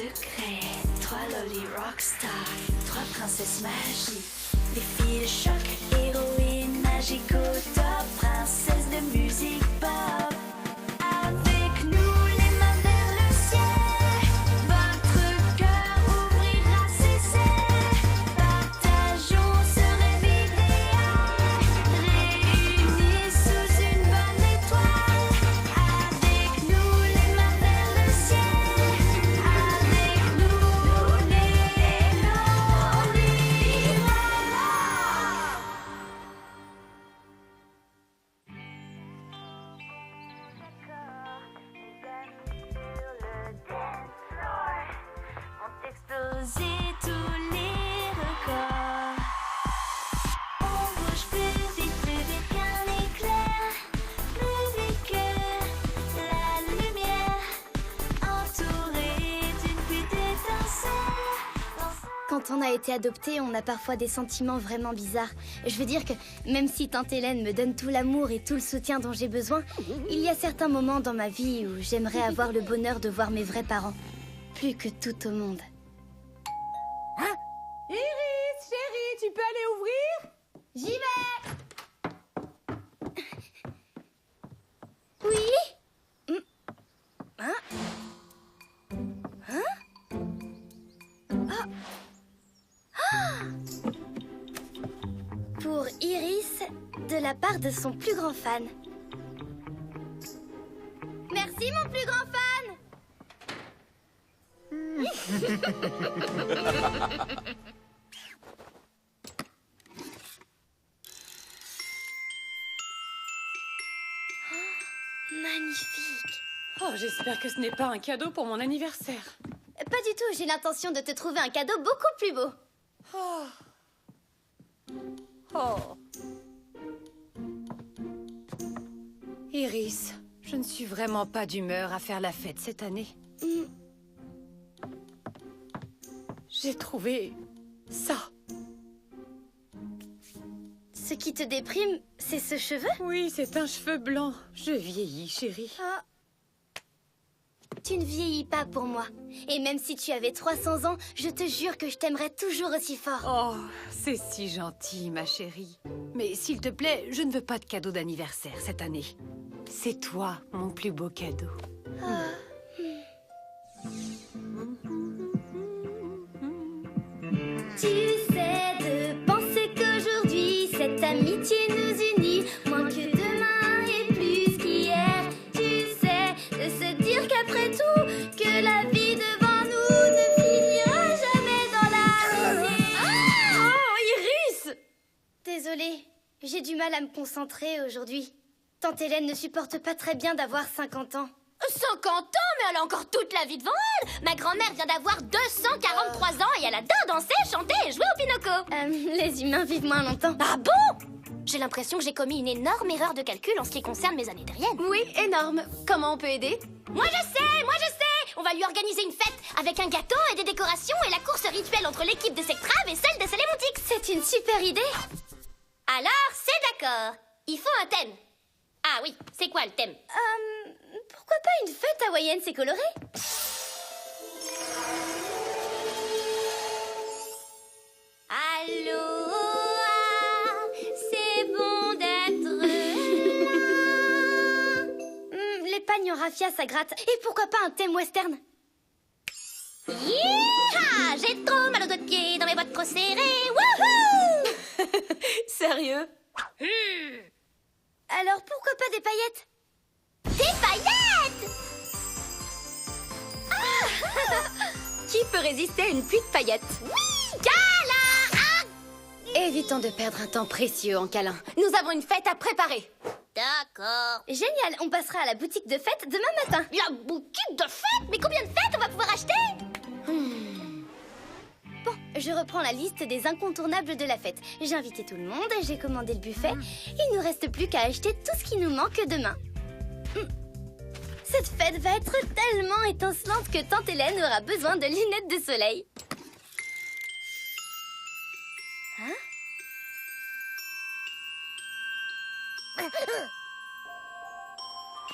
secrets, 3 lolly rockstars, 3 princesses magiques, des filles de choc, héroïnes magiques au top, princesses de musique pop. Avec nous les mains vers le ciel, votre cœur ouvrira ses ailes. Partageons ce rêve idéal, réunis sous une bonne étoile. Avec nous les mains vers le ciel, avec nous les Lolly Rockstars. Ont explosé tous les records. On bouge plus vite qu'un éclair, plus vite que la lumière, entouré d'une pluie d'étincelles. Quand on a été adopté, on a parfois des sentiments vraiment bizarres. Je veux dire que même si tante Hélène me donne tout l'amour et tout le soutien dont j'ai besoin, il y a certains moments dans ma vie où j'aimerais avoir le bonheur de voir mes vrais parents. Plus que tout au monde. Hein? Iris, chérie, tu peux aller ouvrir? J'y vais! Oui? Hein? Hein? Ah! Ah! Pour Iris, de la part de son plus grand fan. Merci, mon plus grand fan! Magnifique! Oh, j'espère que ce n'est pas un cadeau pour mon anniversaire. Pas du tout, j'ai l'intention de te trouver un cadeau beaucoup plus beau. Oh. Oh. Iris, je ne suis vraiment pas d'humeur à faire la fête cette année. J'ai trouvé ça. Ce qui te déprime, c'est ce cheveu? Oui, c'est un cheveu blanc. Je vieillis, chérie. Ah. Tu ne vieillis pas pour moi. Et même si tu avais 300 ans, je te jure que je t'aimerais toujours aussi fort. Oh, c'est si gentil, ma chérie. Mais s'il te plaît, je ne veux pas de cadeau d'anniversaire cette année. C'est toi, mon plus beau cadeau. Tu sais de penser qu'aujourd'hui, cette amitié nous unit. Moins que demain et plus qu'hier. Tu sais de se dire qu'après tout, que la vie devant nous ne finira jamais dans la misère. Oh, Iris! Désolée, j'ai du mal à me concentrer aujourd'hui. Tante Hélène ne supporte pas très bien d'avoir 50 ans. 50 ans, mais elle a encore toute la vie devant elle. Ma grand-mère vient d'avoir 243 ans et elle adore danser, chanter et jouer au Pinocchio. Les humains vivent moins longtemps. Ah bon? J'ai l'impression que j'ai commis une énorme erreur de calcul en ce qui concerne mes années terriennes. Oui, énorme. Comment on peut aider? Moi je sais! On va lui organiser une fête avec un gâteau et des décorations et la course rituelle entre l'équipe de Sectrave et celle des Célémontiques. C'est une super idée. Alors, c'est d'accord. Il faut un thème. Ah oui, c'est quoi le thème? Pourquoi pas une fête hawaïenne, c'est coloré? Aloha, c'est bon d'être là. Les pagnes en raffia, ça gratte. Et pourquoi pas un thème western? Yeeha! J'ai trop mal aux doigts de pied dans mes bottes trop serrées. Wouhou! Sérieux? Alors pourquoi pas des paillettes? Des paillettes! Qui peut résister à une pluie de paillettes? Oui! Gala! Évitons de perdre un temps précieux en câlin. Nous avons une fête à préparer. D'accord. Génial, on passera à la boutique de fête demain matin. La boutique de fête? Mais combien de fêtes on va pouvoir acheter? Bon, je reprends la liste des incontournables de la fête. J'ai invité tout le monde, j'ai commandé le buffet. Il ne reste plus qu'à acheter tout ce qui nous manque demain. Cette fête va être tellement étincelante que tante Hélène aura besoin de lunettes de soleil. Hein?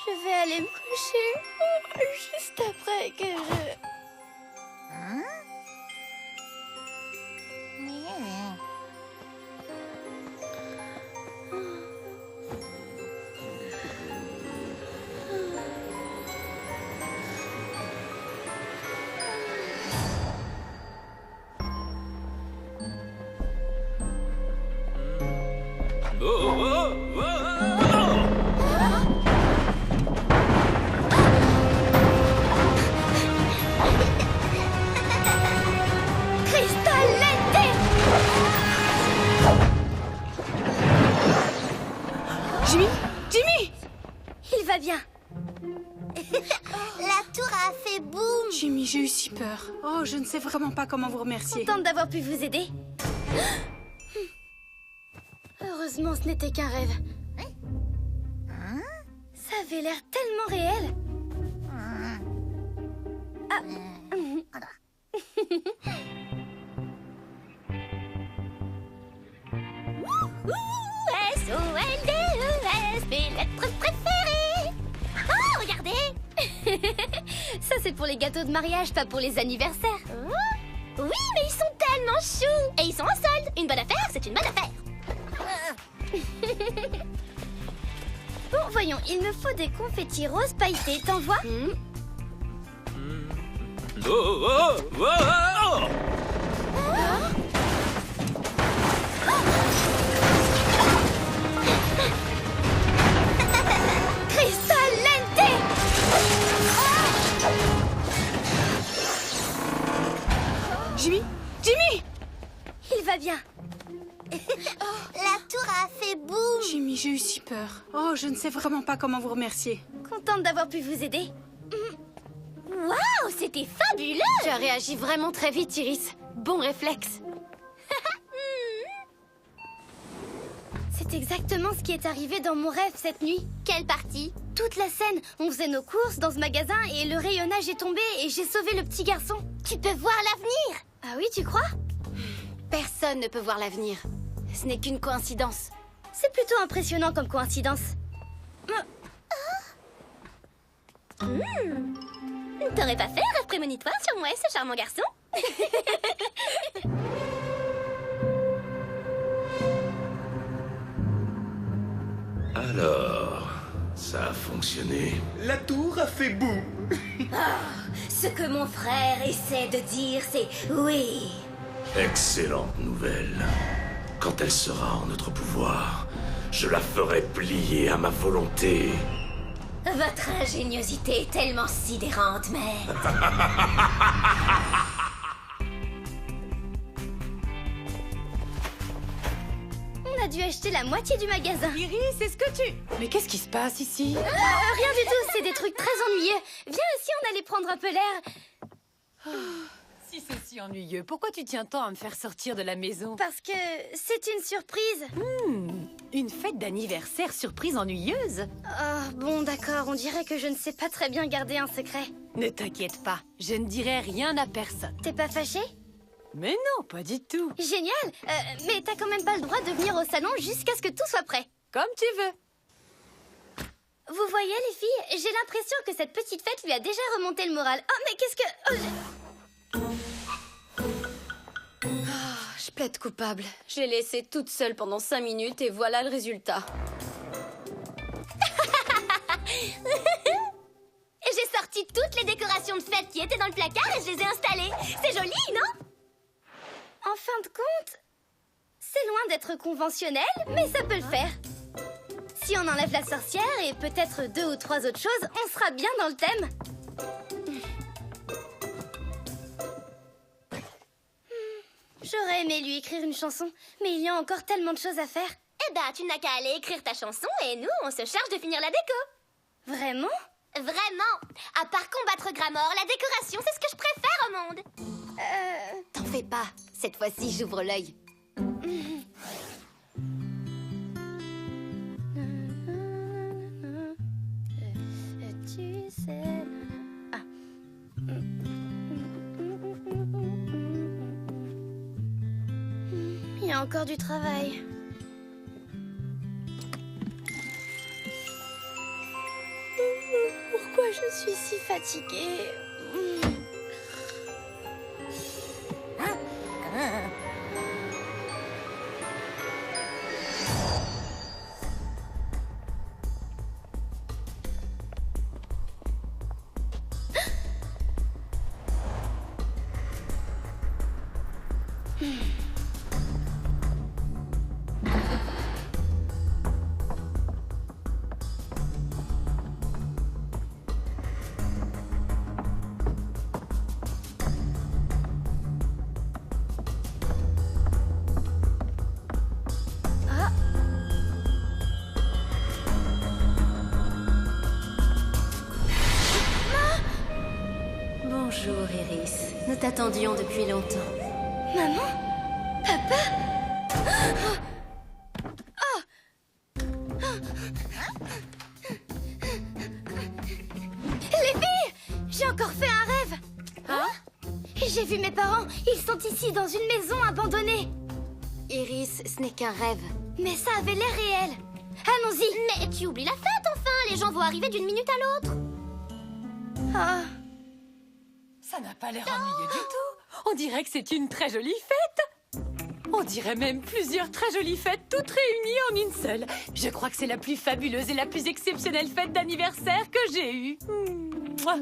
Je vais aller me coucher juste après que je... La tour a fait boum. Jimmy, j'ai eu si peur. Oh, je ne sais vraiment pas comment vous remercier. Contente d'avoir pu vous aider. Heureusement, ce n'était qu'un rêve. Ça avait l'air tellement réel. S-O-L-D-E-S, mes lettres préférées. Oh, regardez. Ça, c'est pour les gâteaux de mariage, pas pour les anniversaires. Oui, mais ils sont tellement choux. Et ils sont en solde. Une bonne affaire, c'est une bonne affaire. Bon, voyons, il me faut des confettis roses pailletés, t'en vois? Oh, oh, oh, oh. Crystal Lente! Jimmy? Jimmy! Il va bien. La tour a fait boum. Jimmy, j'ai eu si peur. Oh, je ne sais vraiment pas comment vous remercier. Contente d'avoir pu vous aider. Waouh, c'était fabuleux. Tu as réagi vraiment très vite, Iris. Bon réflexe. C'est exactement ce qui est arrivé dans mon rêve cette nuit. Quelle partie? Toute la scène. On faisait nos courses dans ce magasin et le rayonnage est tombé et j'ai sauvé le petit garçon. Tu peux voir l'avenir. Ah oui, tu crois? Personne ne peut voir l'avenir. Ce n'est qu'une coïncidence. C'est plutôt impressionnant comme coïncidence. T'aurais pas fait un rêve prémonitoire sur moi, ce charmant garçon? Alors, ça a fonctionné. La tour a fait boum. Ce que mon frère essaie de dire, c'est oui. Excellente nouvelle. Quand elle sera en notre pouvoir, je la ferai plier à ma volonté. Votre ingéniosité est tellement sidérante, mais... On a dû acheter la moitié du magasin. Iris, est-ce que tu... Mais qu'est-ce qui se passe ici? Rien du tout, c'est des trucs très ennuyeux. Viens ici, on allait prendre un peu l'air. Si c'est si ennuyeux, pourquoi tu tiens tant à me faire sortir de la maison? Parce que c'est une surprise. Une fête d'anniversaire surprise ennuyeuse? Oh, bon, d'accord, on dirait que je ne sais pas très bien garder un secret. Ne t'inquiète pas, je ne dirai rien à personne. T'es pas fâché? Mais non, pas du tout. Génial. Mais t'as quand même pas le droit de venir au salon jusqu'à ce que tout soit prêt. Comme tu veux. Vous voyez, les filles, j'ai l'impression que cette petite fête lui a déjà remonté le moral. Oh, mais qu'est-ce que... Je plaide coupable. Je l'ai laissée toute seule pendant 5 minutes et voilà le résultat. J'ai sorti toutes les décorations de fête qui étaient dans le placard et je les ai installées. C'est joli, non? En fin de compte, c'est loin d'être conventionnel, mais ça peut le faire. Si on enlève la sorcière et peut-être 2 ou 3 autres choses, on sera bien dans le thème. J'aurais aimé lui écrire une chanson, mais il y a encore tellement de choses à faire. Eh ben, tu n'as qu'à aller écrire ta chanson et nous, on se charge de finir la déco. Vraiment? Vraiment. À part combattre Gramor, la décoration, c'est ce que je préfère au monde. T'en fais pas. Cette fois-ci, j'ouvre l'œil. Tu sais... Ah. Il y a encore du travail. Pourquoi je suis si fatiguée? Bonjour, Iris. Nous t'attendions depuis longtemps. Maman? Papa? Les filles! J'ai encore fait un rêve! Hein? J'ai vu mes parents. Ils sont ici dans une maison abandonnée. Iris, ce n'est qu'un rêve. Mais ça avait l'air réel. Allons-y. Mais tu oublies la fête, enfin. Les gens vont arriver d'une minute à l'autre. Ah. Ça n'a pas l'air ennuyeux du tout. On dirait que c'est une très jolie fête. On dirait même plusieurs très jolies fêtes toutes réunies en une seule. Je crois que c'est la plus fabuleuse et la plus exceptionnelle fête d'anniversaire que j'ai eue. Mouah.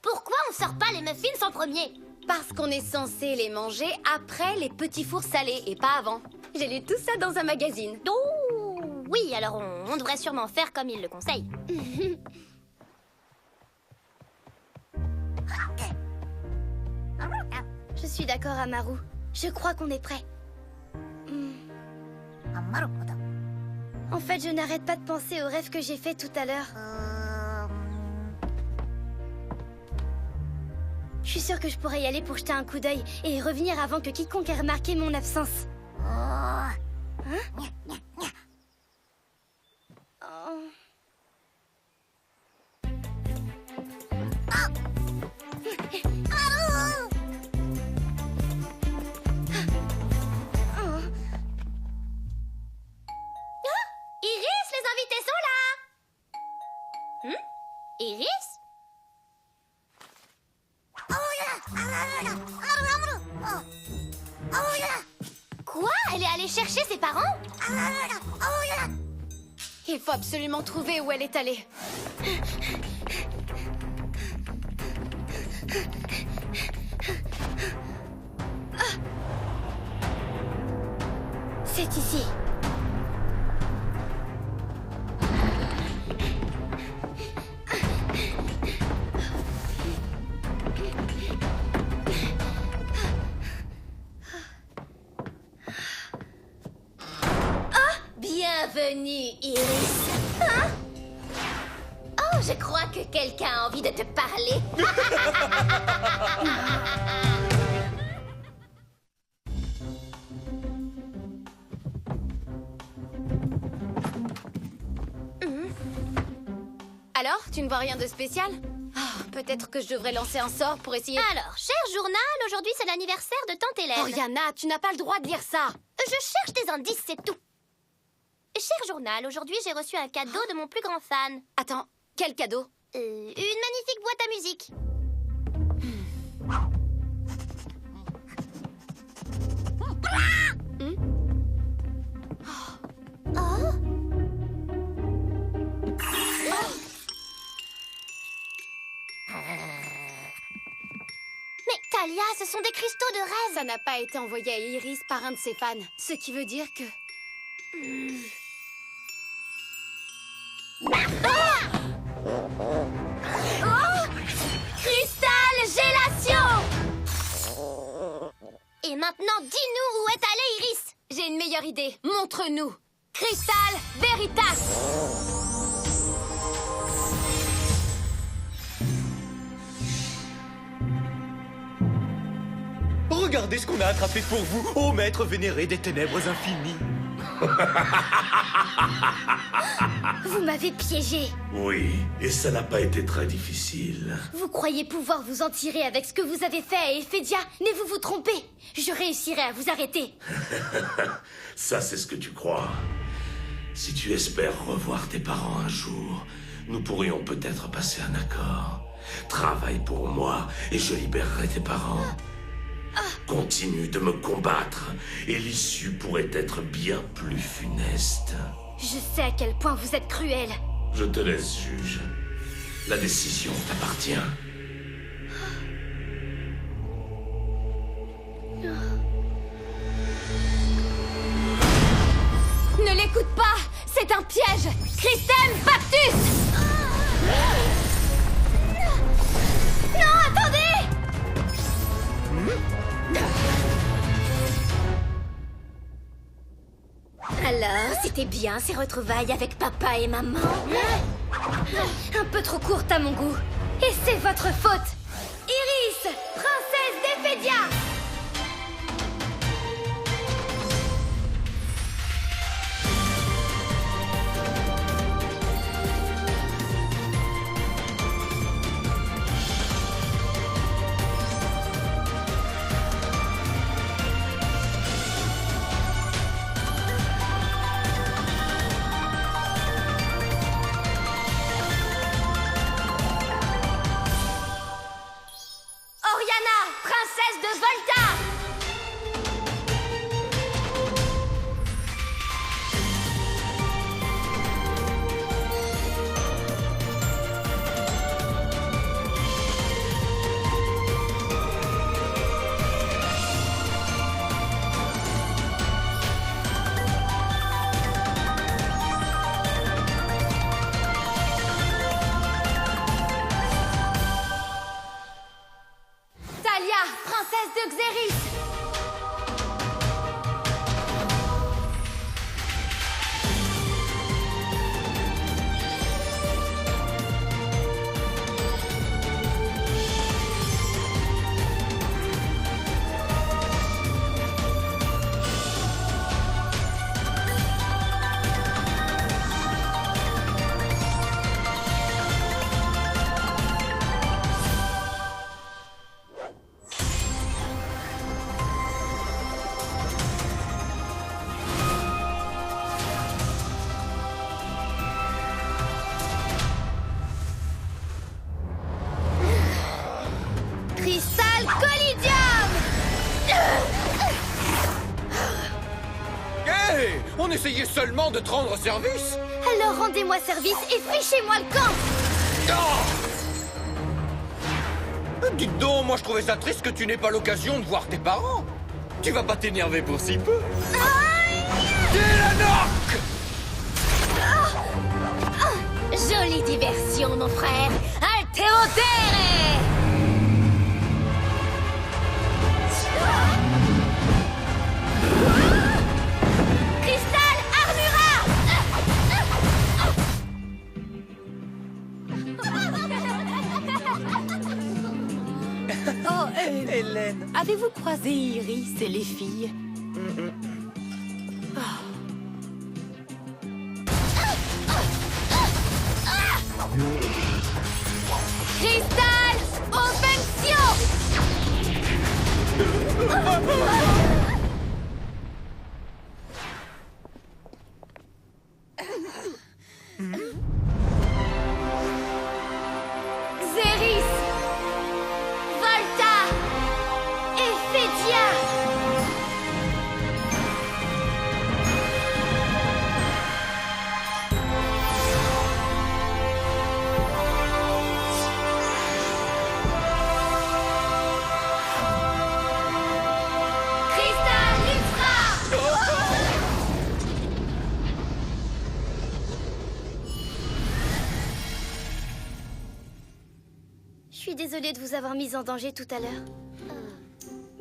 Pourquoi on sort pas les muffins en premier? Parce qu'on est censé les manger après les petits fours salés et pas avant. J'ai lu tout ça dans un magazine. Oh, oui, alors on devrait sûrement faire comme il le conseille. Je suis d'accord, Amaru. Je crois qu'on est prêt. En fait, je n'arrête pas de penser au rêve que j'ai fait tout à l'heure. Je suis sûre que je pourrais y aller pour jeter un coup d'œil et y revenir avant que quiconque ait remarqué mon absence. Hein? Oh. Iris, les invités sont là. Iris? Quoi? Elle est allée chercher ses parents? Il faut absolument trouver où elle est allée. C'est ici. Bienvenue, Iris. Hein? Oh, je crois que quelqu'un a envie de te parler. Alors, tu ne vois rien de spécial? Peut-être que je devrais lancer un sort pour essayer... Alors, cher journal, aujourd'hui c'est l'anniversaire de Tante Hélène. Oriana, tu n'as pas le droit de lire ça. Je cherche des indices, c'est tout. Cher journal, aujourd'hui j'ai reçu un cadeau de mon plus grand fan. Attends, quel cadeau? Une magnifique boîte à musique. Oh. Mais Talia, ce sont des cristaux de rêve. Ça n'a pas été envoyé à Iris par un de ses fans. Ce qui veut dire que... Cristal Gélation. Et maintenant, dis-nous où est allée Iris. J'ai une meilleure idée. Montre-nous. Cristal Veritas. Regardez ce qu'on a attrapé pour vous, ô maître vénéré des ténèbres infinies. Vous m'avez piégé. Oui, et ça n'a pas été très difficile. Vous croyez pouvoir vous en tirer avec ce que vous avez fait à Ephédia, mais vous vous trompez. Je réussirai à vous arrêter. Ça, c'est ce que tu crois. Si tu espères revoir tes parents un jour, nous pourrions peut-être passer un accord. Travaille pour moi et je libérerai tes parents. Continue de me combattre et l'issue pourrait être bien plus funeste. Je sais à quel point vous êtes cruel. Je te laisse juge. La décision t'appartient. Ne l'écoute pas. C'est un piège. Christème Bactus. Non, attendez! Alors, si C'était bien ces retrouvailles avec papa et maman. Un peu trop courte à mon goût. Et c'est votre faute. Iris, princesse d'Ephédia. Oriana, princesse de Volta. Talia, princesse de Xéris. Cristal Collidium. Hé, on essayait seulement de te rendre service. Alors rendez-moi service et fichez-moi le camp. Dites donc, moi je trouvais ça triste que tu n'aies pas l'occasion de voir tes parents. Tu vas pas t'énerver pour si peu. Délanoc! Jolie diversion, mon frère. Altéodère. Cristal Armura. Oh, Hélène. avez-vous croisé Iris et les filles? Cristal Offensio. Xéris, Volta, Ephédia. Cristal Lustra. Je suis désolée de vous avoir mise en danger tout à l'heure.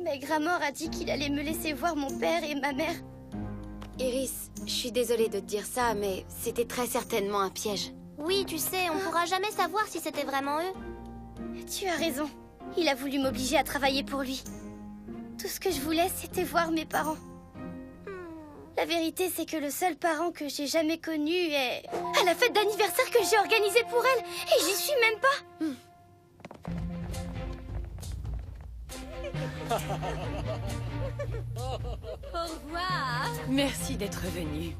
Mais Gramor a dit qu'il allait me laisser voir mon père et ma mère. Iris, je suis désolée de te dire ça, mais c'était très certainement un piège. Oui, tu sais, on pourra jamais savoir si c'était vraiment eux. Tu as raison. Il a voulu m'obliger à travailler pour lui. Tout ce que je voulais, c'était voir mes parents. La vérité, c'est que le seul parent que j'ai jamais connu est à la fête d'anniversaire que j'ai organisée pour elle. Et j'y suis même pas. Au revoir. Merci d'être venu.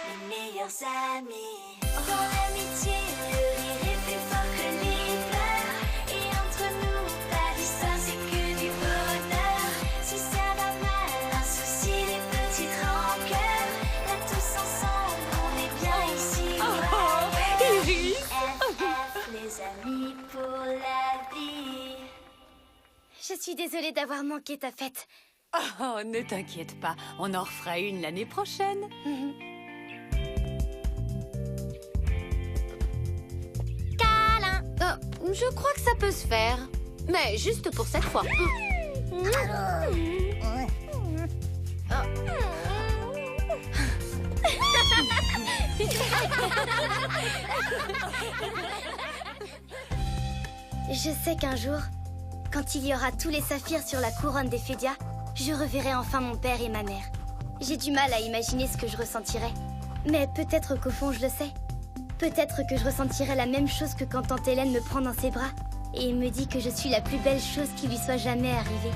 Les meilleurs amis. Dans l'amitié, le rire est plus fort que les pleurs. Et entre nous, pas d'histoire, c'est que du bonheur. Si ça va mal, un souci, des petites rancœurs. Là, tous ensemble, on est bien ici. Iris. FF, les amis pour la vie. Je suis désolée d'avoir manqué ta fête. Oh, ne t'inquiète pas, on en refera une l'année prochaine. Je crois que ça peut se faire. Mais juste pour cette fois. Je sais qu'un jour, quand il y aura tous les saphirs sur la couronne des Fédia, je reverrai enfin mon père et ma mère. J'ai du mal à imaginer ce que je ressentirais. Mais peut-être qu'au fond, je le sais. Peut-être que je ressentirais la même chose que quand tante Hélène me prend dans ses bras et me dit que je suis la plus belle chose qui lui soit jamais arrivée.